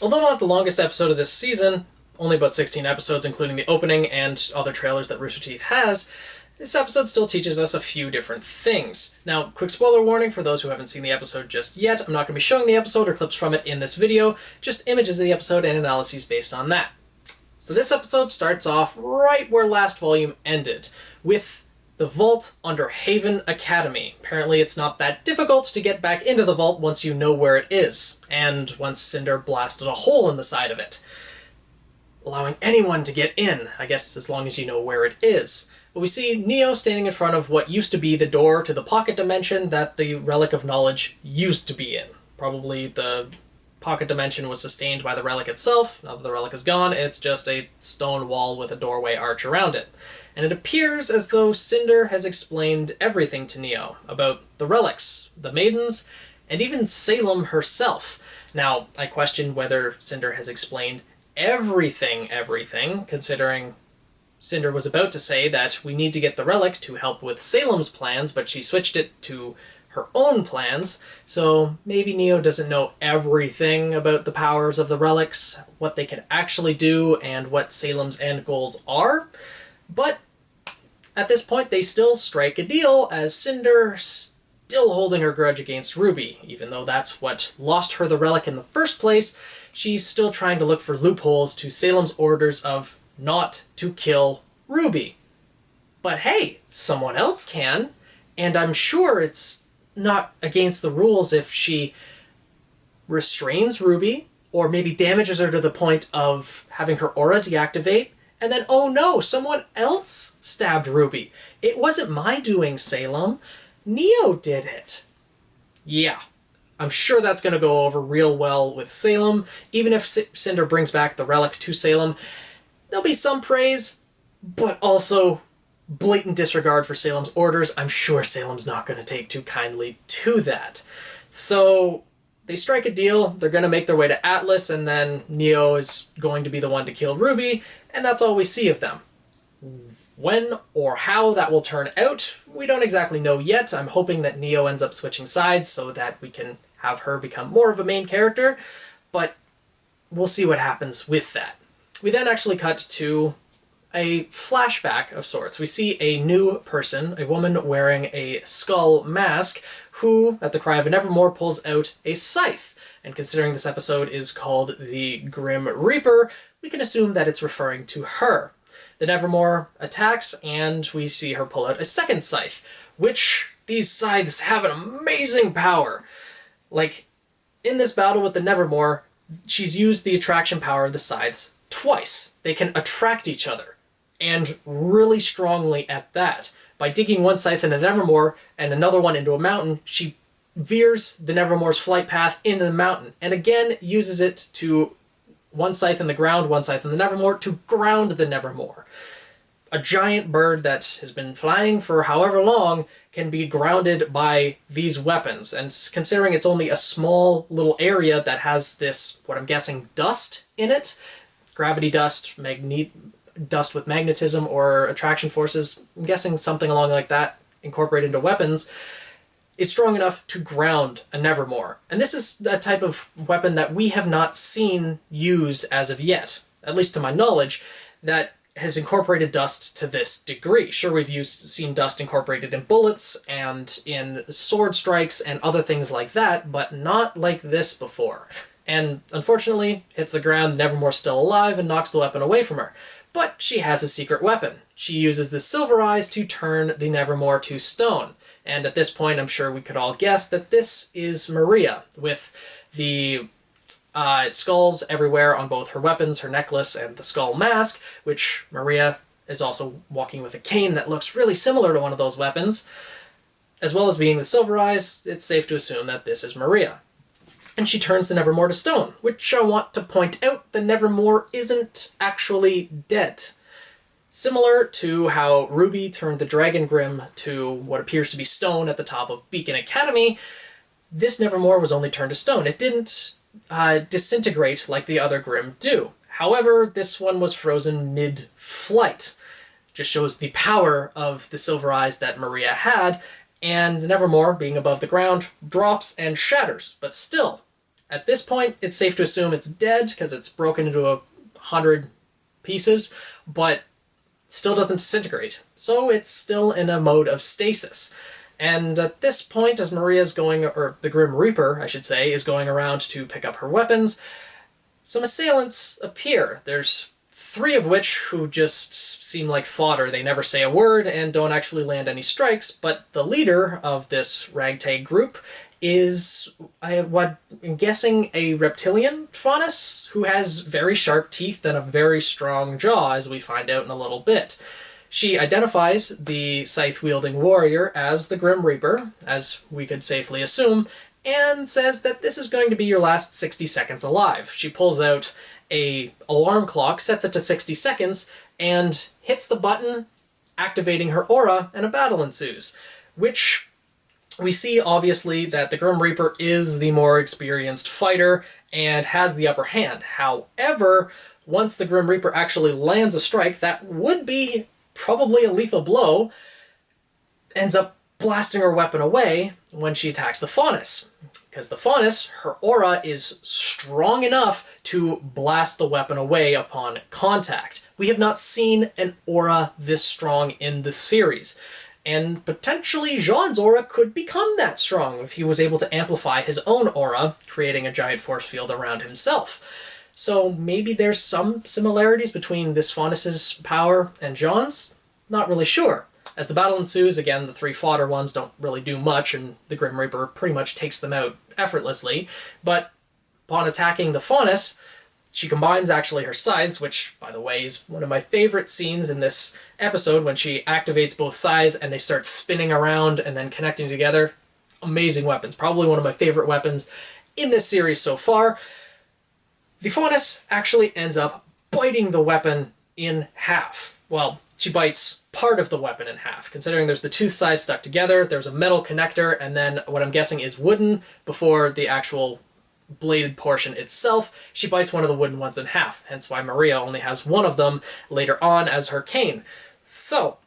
Although not the longest episode of this season, only about 16 episodes including the opening and other trailers that Rooster Teeth has, this episode still teaches us a few different things. Now, quick spoiler warning for those who haven't seen the episode just yet, I'm not going to be showing the episode or clips from it in this video, just images of the episode and analyses based on that. So this episode starts off right where last volume ended, with the vault under Haven Academy. Apparently it's not that difficult to get back into the vault once you know where it is, and once Cinder blasted a hole in the side of it, allowing anyone to get in, I guess as long as you know where it is. But we see Neo standing in front of what used to be the door to the pocket dimension that the Relic of Knowledge used to be in. Probably the pocket dimension was sustained by the relic itself. Now that the relic is gone, it's just a stone wall with a doorway arch around it. And it appears as though Cinder has explained everything to Neo about the relics, the maidens, and even Salem herself. Now, I question whether Cinder has explained everything, considering Cinder was about to say that we need to get the relic to help with Salem's plans, but she switched it to her own plans, so maybe Neo doesn't know everything about the powers of the relics, what they can actually do, and what Salem's end goals are. But at this point, they still strike a deal, as Cinder still holding her grudge against RWBy. Even though that's what lost her the relic in the first place, she's still trying to look for loopholes to Salem's orders of not to kill RWBy. But hey, someone else can, and I'm sure it's not against the rules if she restrains RWBy, or maybe damages her to the point of having her aura deactivate, and then, oh no, someone else stabbed RWBy. It wasn't my doing, Salem. Neo did it. Yeah, I'm sure that's going to go over real well with Salem. Even if Cinder brings back the relic to Salem, there'll be some praise, but also blatant disregard for Salem's orders. I'm sure Salem's not going to take too kindly to that. So they strike a deal, they're going to make their way to Atlas, and then Neo is going to be the one to kill RWBy, and that's all we see of them. When or how that will turn out, we don't exactly know yet. I'm hoping that Neo ends up switching sides so that we can have her become more of a main character, but we'll see what happens with that. We then actually cut to a flashback of sorts. We see a new person, a woman wearing a skull mask, who, at the cry of an Nevermore, pulls out a scythe. And considering this episode is called the Grim Reaper, we can assume that it's referring to her. The Nevermore attacks, and we see her pull out a second scythe, which these scythes have an amazing power. Like, in this battle with the Nevermore, she's used the attraction power of the scythes twice. They can attract each other, and really strongly at that. By digging one scythe into the Nevermore and another one into a mountain, she veers the Nevermore's flight path into the mountain, and again uses it to one scythe in the ground, one scythe in the Nevermore, to ground the Nevermore. A giant bird that has been flying for however long can be grounded by these weapons, and considering it's only a small little area that has this, what I'm guessing, dust in it, gravity dust, dust with magnetism or attraction forces, I'm guessing something along like that, incorporated into weapons, is strong enough to ground a Nevermore. And this is a type of weapon that we have not seen used as of yet, at least to my knowledge, that has incorporated dust to this degree. Sure, we've seen dust incorporated in bullets and in sword strikes and other things like that, but not like this before. And unfortunately, hits the ground, Nevermore's still alive, and knocks the weapon away from her. But she has a secret weapon. She uses the Silver Eyes to turn the Nevermore to stone. And at this point, I'm sure we could all guess that this is Maria, with the skulls everywhere on both her weapons, her necklace, and the skull mask, which Maria is also walking with a cane that looks really similar to one of those weapons. As well as being the Silver Eyes, it's safe to assume that this is Maria. And she turns the Nevermore to stone, which I want to point out, the Nevermore isn't actually dead. Similar to how RWBy turned the Dragon Grim to what appears to be stone at the top of Beacon Academy, this Nevermore was only turned to stone. It didn't disintegrate like the other Grim do. However, this one was frozen mid-flight. Just shows the power of the Silver Eyes that Maria had, and the Nevermore, being above the ground, drops and shatters. But still, At this point, it's safe to assume it's dead because it's broken into 100 pieces, but still doesn't disintegrate. So it's still in a mode of stasis. And at this point, as Maria's going, or the Grim Reaper, I should say, is going around to pick up her weapons, some assailants appear. There's 3 of which who just seem like fodder. They never say a word and don't actually land any strikes, but the leader of this ragtag group is, what I'm guessing, a reptilian Faunus who has very sharp teeth and a very strong jaw, as we find out in a little bit. She identifies the scythe-wielding warrior as the Grim Reaper, as we could safely assume, and says that this is going to be your last 60 seconds alive. She pulls out an alarm clock, sets it to 60 seconds, and hits the button, activating her aura, and a battle ensues. Which we see, obviously, that the Grim Reaper is the more experienced fighter and has the upper hand. However, once the Grim Reaper actually lands a strike, that would be probably a lethal blow, ends up blasting her weapon away when she attacks the Faunus. Because the Faunus, her aura is strong enough to blast the weapon away upon contact. We have not seen an aura this strong in the series. And potentially Jean's aura could become that strong if he was able to amplify his own aura, creating a giant force field around himself. So maybe there's some similarities between this Faunus's power and Jean's? Not really sure. As the battle ensues, again, the 3 fodder ones don't really do much, and the Grim Reaper pretty much takes them out effortlessly. But upon attacking the Faunus, she combines actually her scythes, which, by the way, is one of my favorite scenes in this episode, when she activates both scythes and they start spinning around and then connecting together. Amazing weapons. Probably one of my favorite weapons in this series so far. The Faunus actually ends up biting the weapon in half. Well, she bites part of the weapon in half, considering there's the tooth sides stuck together, there's a metal connector, and then what I'm guessing is wooden before the actual bladed portion itself. She bites one of the wooden ones in half, hence why Maria only has one of them later on as her cane. So,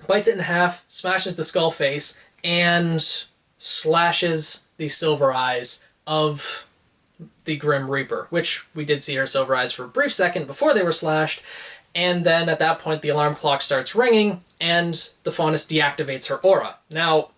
bites it in half, smashes the skull face, and slashes the silver eyes of the Grim Reaper, which we did see her silver eyes for a brief second before they were slashed, and then at that point the alarm clock starts ringing and the Faunus deactivates her aura. Now,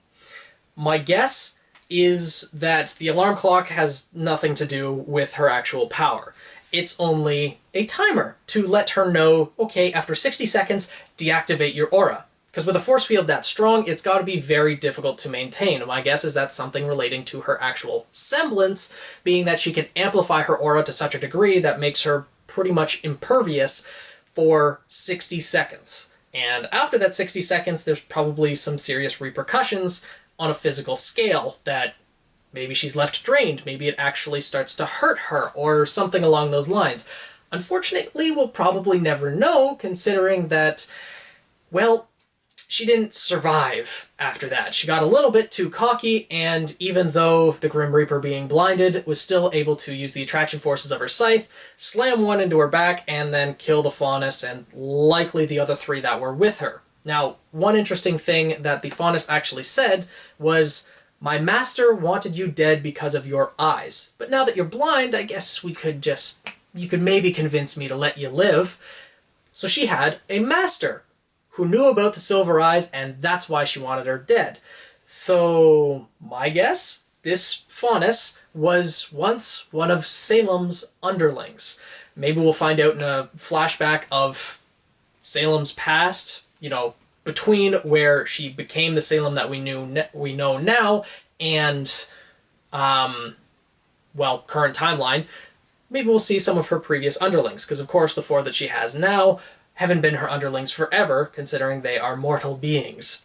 my guess is that the alarm clock has nothing to do with her actual power. It's only a timer to let her know, okay, after 60 seconds, deactivate your aura. Because with a force field that strong, it's got to be very difficult to maintain. My guess is that's something relating to her actual semblance, being that she can amplify her aura to such a degree that makes her pretty much impervious for 60 seconds. And after that 60 seconds, there's probably some serious repercussions on a physical scale, that maybe she's left drained, maybe it actually starts to hurt her, or something along those lines. Unfortunately, we'll probably never know, considering that, well, she didn't survive after that. She got a little bit too cocky, and even though the Grim Reaper, being blinded, was still able to use the attraction forces of her scythe, slam one into her back, and then kill the Faunus and likely the other 3 that were with her. Now, one interesting thing that the Faunus actually said was, "My master wanted you dead because of your eyes, but now that you're blind, I guess you could maybe convince me to let you live." So she had a master who knew about the silver eyes, and that's why she wanted her dead. So, my guess, this Faunus was once one of Salem's underlings. Maybe we'll find out in a flashback of Salem's past, you know, between where she became the Salem that we know now and, well, current timeline. Maybe we'll see some of her previous underlings, because of course the 4 that she has now haven't been her underlings forever, considering they are mortal beings.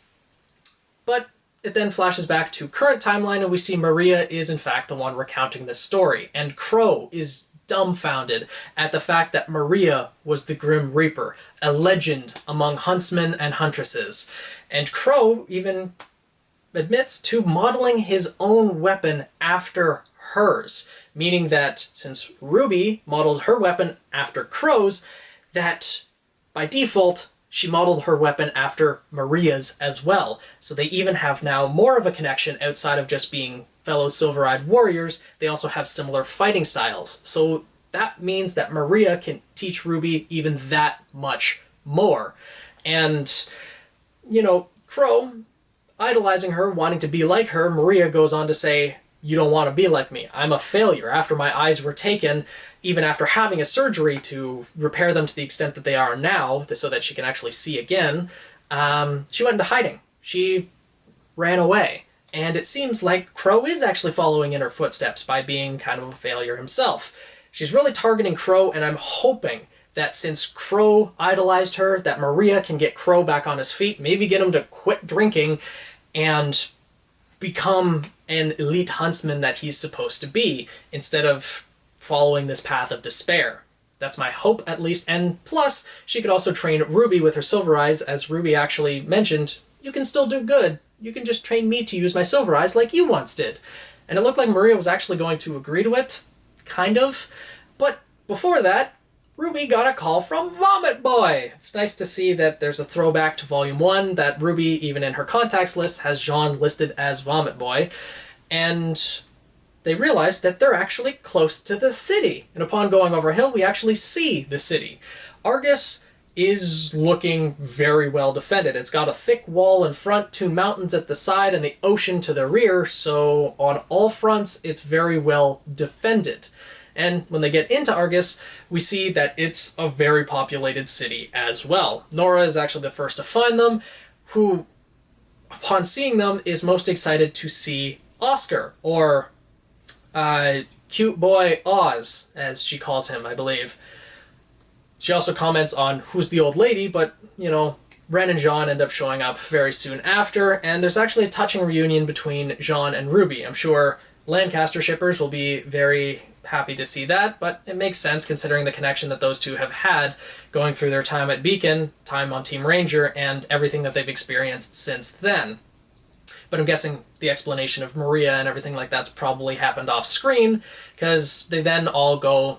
But it then flashes back to current timeline, and we see Maria is in fact the one recounting this story, and Crow is dumbfounded at the fact that Maria was the Grim Reaper, a legend among huntsmen and huntresses. And Crow even admits to modeling his own weapon after hers, meaning that since RWBy modeled her weapon after Crow's, that by default, she modeled her weapon after Maria's as well. So they even have now more of a connection outside of just being fellow silver-eyed warriors. They also have similar fighting styles. So that means that Maria can teach Ruby even that much more. And, you know, Crow, idolizing her, wanting to be like her, Maria goes on to say, "You don't want to be like me. I'm a failure. After my eyes were taken, even after having a surgery to repair them to the extent that they are now, so that she can actually see again, she went into hiding. She ran away." And it seems like Crow is actually following in her footsteps by being kind of a failure himself. She's really targeting Crow, and I'm hoping that since Crow idolized her, that Maria can get Crow back on his feet, maybe get him to quit drinking and become an elite huntsman that he's supposed to be, instead of following this path of despair. That's my hope, at least. And plus, she could also train Ruby with her silver eyes. As Ruby actually mentioned, you can still do good. You can just train me to use my silver eyes like you once did. And it looked like Maria was actually going to agree to it, kind of. But before that, Ruby got a call from Vomit Boy. It's nice to see that there's a throwback to Volume 1, that Ruby, even in her contacts list, has Jean listed as Vomit Boy. And they realize that they're actually close to the city. And upon going over a hill, we actually see the city. Argus is looking very well defended. It's got a thick wall in front, 2 mountains at the side, and the ocean to the rear, so on all fronts, it's very well defended. And when they get into Argus, we see that it's a very populated city as well. Nora is actually the first to find them, who, upon seeing them, is most excited to see Oscar, or Cute Boy Oz, as she calls him, I believe. She also comments on who's the old lady, but, you know, Ren and Jean end up showing up very soon after, and there's actually a touching reunion between Jean and Ruby. I'm sure Lancaster shippers will be very happy to see that, but it makes sense considering the connection that those two have had going through their time at Beacon, time on Team Ranger, and everything that they've experienced since then. But I'm guessing the explanation of Maria and everything like that's probably happened off screen, because they then all go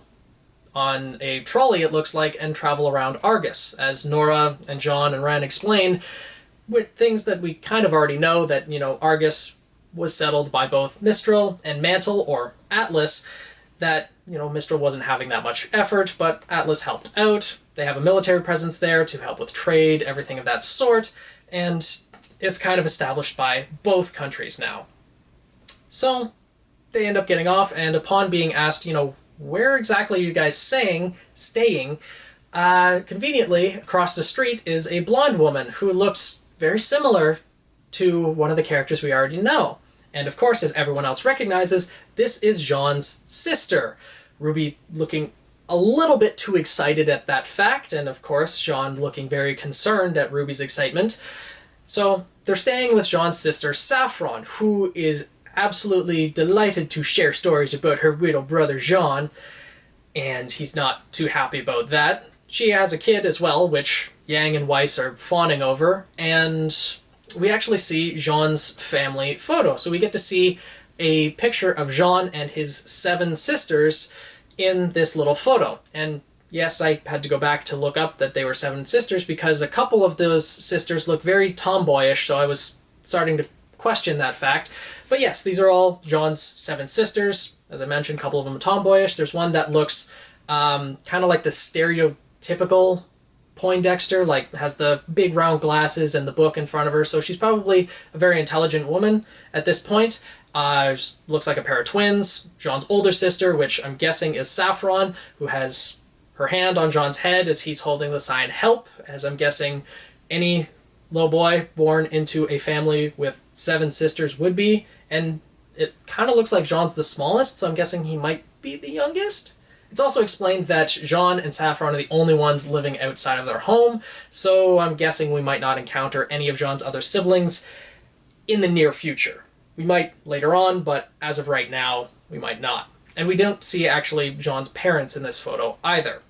on a trolley, it looks like, and travel around Argus. As Nora and John and Ren explain, with things that we kind of already know, that, you know, Argus was settled by both Mistral and Mantle, or Atlas, that, you know, Mistral wasn't having that much effort, but Atlas helped out. They have a military presence there to help with trade, everything of that sort, and it's kind of established by both countries now. So they end up getting off, and upon being asked, you know, where exactly are you guys staying, conveniently across the street is a blonde woman who looks very similar to one of the characters we already know. And of course, as everyone else recognizes, this is Jean's sister. Ruby looking a little bit too excited at that fact, and of course, Jean looking very concerned at Ruby's excitement. So they're staying with Jean's sister, Saffron, who is absolutely delighted to share stories about her little brother Jean, and he's not too happy about that. She has a kid as well, which Yang and Weiss are fawning over, and we actually see Jean's family photo. So we get to see a picture of Jean and his 7 sisters in this little photo. And yes, I had to go back to look up that they were 7 sisters, because a couple of those sisters look very tomboyish, so I was starting to question that fact. But yes, these are all Jean's 7 sisters. As I mentioned, a couple of them are tomboyish. There's one that looks kind of like the stereotypical Poindexter, like has the big round glasses and the book in front of her, so she's probably a very intelligent woman at this point. Looks like a pair of twins. Jean's older sister, which I'm guessing is Saffron, who has her hand on Jean's head as he's holding the sign HELP, as I'm guessing any little boy born into a family with 7 sisters would be. And it kind of looks like Jean's the smallest, so I'm guessing he might be the youngest. It's also explained that Jean and Saffron are the only ones living outside of their home, so I'm guessing we might not encounter any of Jean's other siblings in the near future. We might later on, but as of right now, we might not. And we don't see actually Jean's parents in this photo either.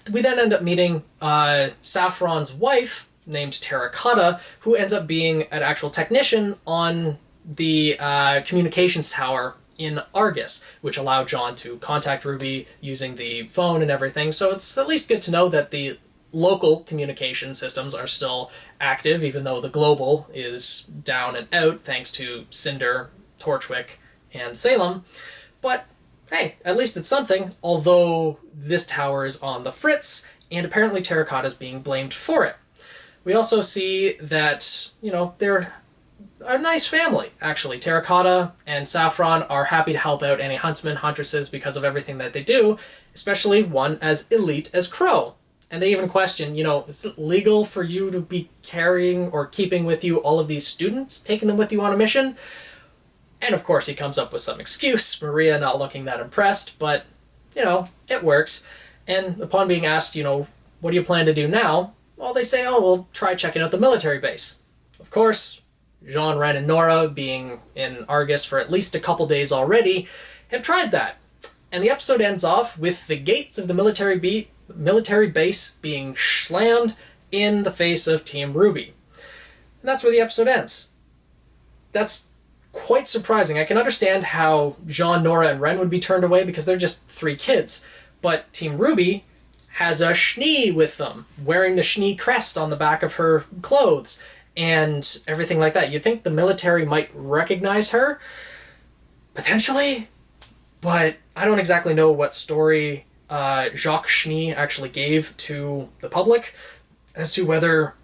We then end up meeting Saffron's wife, named Terra Cotta, who ends up being an actual technician on the communications tower in Argus, which allowed Jean to contact Ruby using the phone and everything. So it's at least good to know that the local communication systems are still active, even though the global is down and out thanks to Cinder, Torchwick, and Salem. But hey, at least it's something, although this tower is on the fritz, and apparently Terra Cotta is being blamed for it. We also see that, they're a nice family, actually. Terra Cotta and Saffron are happy to help out any huntsmen, huntresses because of everything that they do, especially one as elite as Crow. And they even question, is it legal for you to be carrying or keeping with you all of these students, taking them with you on a mission? And of course he comes up with some excuse, Maria not looking that impressed, but, it works. And upon being asked, what do you plan to do now? Well, they say, we'll try checking out the military base. Of course, Jean, Ren, and Nora, being in Argus for at least a couple days already, have tried that. And the episode ends off with the gates of the military base being slammed in the face of Team RWBy. And that's where the episode ends. That's quite surprising. I can understand how Jean, Nora, and Ren would be turned away because they're just 3 kids. But Team RWBy has a Schnee with them, wearing the Schnee crest on the back of her clothes, and everything like that. You'd think the military might recognize her, potentially, but I don't exactly know what story Jacques Schnee actually gave to the public as to whether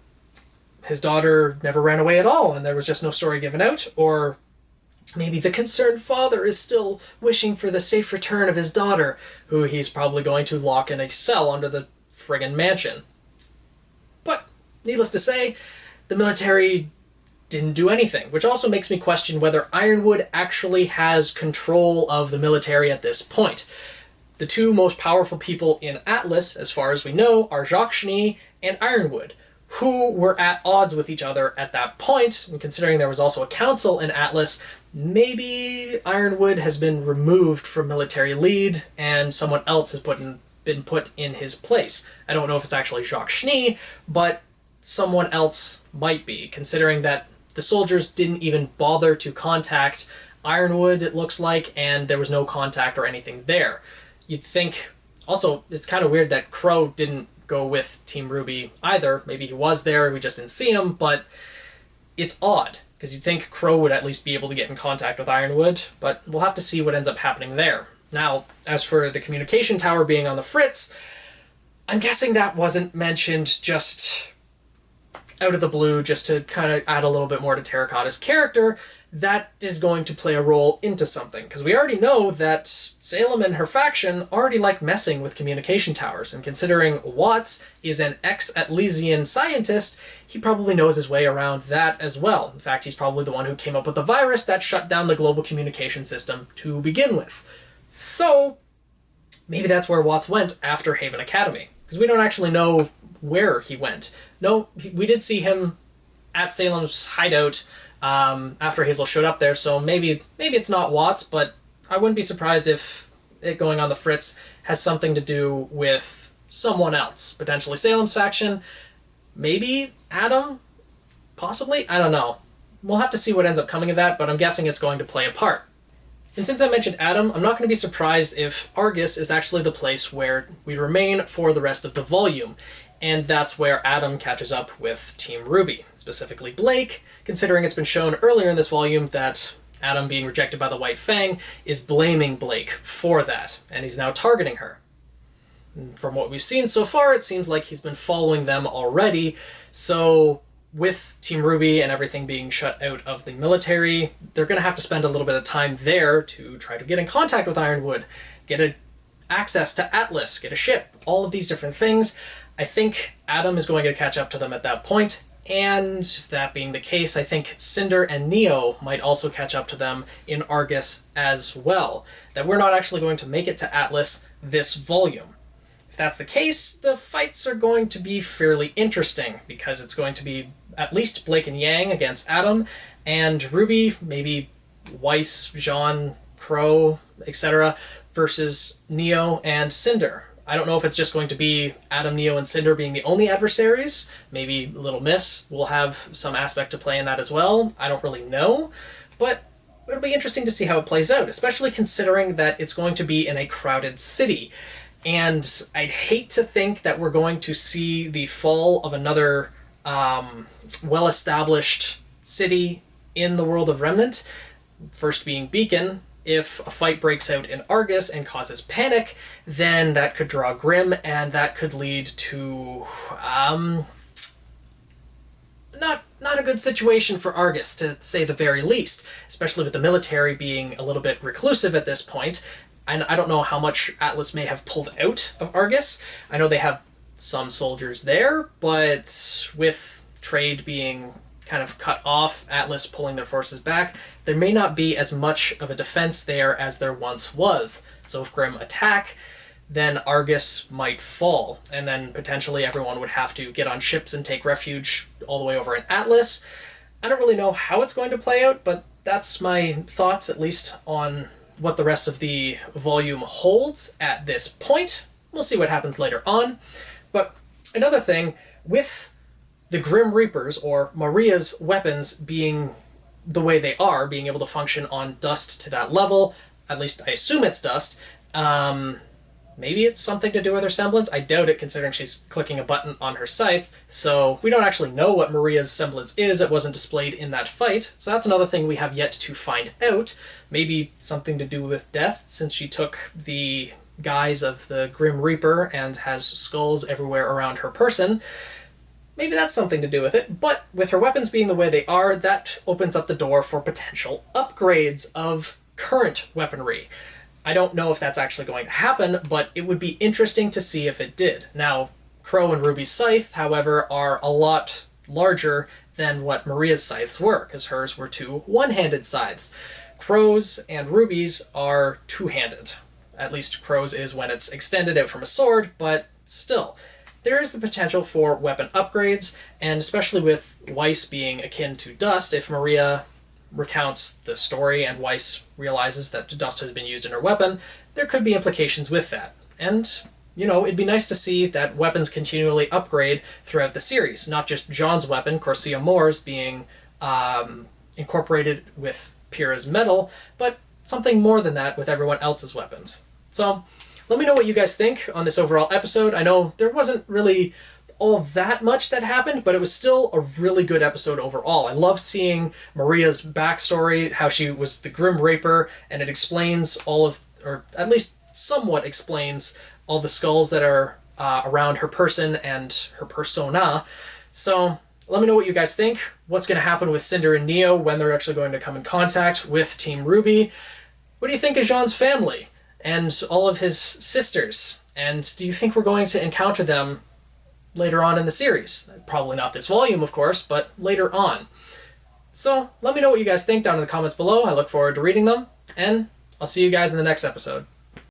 his daughter never ran away at all and there was just no story given out, or maybe the concerned father is still wishing for the safe return of his daughter, who he's probably going to lock in a cell under the friggin' mansion. But, needless to say, the military didn't do anything, which also makes me question whether Ironwood actually has control of the military at this point. The 2 most powerful people in Atlas, as far as we know, are Jacques Schnee and Ironwood, who were at odds with each other at that point, and considering there was also a council in Atlas, maybe Ironwood has been removed from military lead and someone else has been put in his place. I don't know if it's actually Jacques Schnee, but someone else might be, considering that the soldiers didn't even bother to contact Ironwood, it looks like, and there was no contact or anything there. You'd think... Also, it's kind of weird that Crow didn't go with Team RWBy either. Maybe he was there, we just didn't see him, but it's odd, because you'd think Crow would at least be able to get in contact with Ironwood, but we'll have to see what ends up happening there. Now, as for the communication tower being on the fritz, I'm guessing that wasn't mentioned just out of the blue, just to kind of add a little bit more to Terra Cotta's character. That is going to play a role into something, because we already know that Salem and her faction already like messing with communication towers, and considering Watts is an ex-Atlesian scientist, he probably knows his way around that as well. In fact, he's probably the one who came up with the virus that shut down the global communication system to begin with. So, maybe that's where Watts went after Haven Academy, because we don't actually know where he went. No, we did see him at Salem's hideout after Hazel showed up there, so maybe it's not Watts, but I wouldn't be surprised if it going on the fritz has something to do with someone else. Potentially Salem's faction, maybe Adam, possibly? I don't know. We'll have to see what ends up coming of that, but I'm guessing it's going to play a part. And since I mentioned Adam, I'm not going to be surprised if Argus is actually the place where we remain for the rest of the volume. And that's where Adam catches up with Team RWBy, specifically Blake, considering it's been shown earlier in this volume that Adam, being rejected by the White Fang, is blaming Blake for that, and he's now targeting her. And from what we've seen so far, it seems like he's been following them already, so with Team RWBy and everything being shut out of the military, they're going to have to spend a little bit of time there to try to get in contact with Ironwood, get access to Atlas, get a ship, all of these different things. I think Adam is going to catch up to them at that point, and that being the case, I think Cinder and Neo might also catch up to them in Argus as well. That we're not actually going to make it to Atlas this volume. If that's the case, the fights are going to be fairly interesting, because it's going to be at least Blake and Yang against Adam, and RWBy, maybe Weiss, Jean, Crow, etc., versus Neo and Cinder. I don't know if it's just going to be Adam, Neo, and Cinder being the only adversaries. Maybe Little Miss will have some aspect to play in that as well. I don't really know, but it'll be interesting to see how it plays out, especially considering that it's going to be in a crowded city. And I'd hate to think that we're going to see the fall of another well-established city in the world of Remnant, first being Beacon. If a fight breaks out in Argus and causes panic, then that could draw Grimm, and that could lead to not a good situation for Argus, to say the very least, especially with the military being a little bit reclusive at this point. And I don't know how much Atlas may have pulled out of Argus. I know they have some soldiers there, but with trade being kind of cut off, Atlas pulling their forces back, there may not be as much of a defense there as there once was. So if Grimm attack, then Argus might fall, and then potentially everyone would have to get on ships and take refuge all the way over in Atlas. I don't really know how it's going to play out, but that's my thoughts, at least on what the rest of the volume holds at this point. We'll see what happens later on. But another thing, with the Grim Reapers, or Maria's weapons, being the way they are, being able to function on dust to that level, at least I assume it's dust, maybe it's something to do with her semblance. I doubt it, considering she's clicking a button on her scythe, so we don't actually know what Maria's semblance is. It wasn't displayed in that fight, so that's another thing we have yet to find out. Maybe something to do with death, since she took the guise of the Grim Reaper and has skulls everywhere around her person. Maybe that's something to do with it, but with her weapons being the way they are, that opens up the door for potential upgrades of current weaponry. I don't know if that's actually going to happen, but it would be interesting to see if it did. Now, Crow and Ruby's scythe, however, are a lot larger than what Maria's scythes were, because hers were two one-handed scythes. Crow's and Ruby's are two-handed. At least Crow's is when it's extended out from a sword, but still. There is the potential for weapon upgrades, and especially with Weiss being akin to dust, if Maria recounts the story and Weiss realizes that dust has been used in her weapon, there could be implications with that. And, you know, it'd be nice to see that weapons continually upgrade throughout the series, not just Jean's weapon, Corsia Moore's, being incorporated with Pyrrha's metal, but something more than that with everyone else's weapons. So, let me know what you guys think on this overall episode. I know there wasn't really all that much that happened, but it was still a really good episode overall. I loved seeing Maria's backstory, how she was the Grim Reaper, and it explains all of, or at least somewhat explains, all the skulls that are around her person and her persona. So let me know what you guys think. What's going to happen with Cinder and Neo, when they're actually going to come in contact with Team RWBy. What do you think of Jean's family and all of his sisters? And do you think we're going to encounter them later on in the series? Probably not this volume, of course, but later on. So let me know what you guys think down in the comments below. I look forward to reading them, and I'll see you guys in the next episode.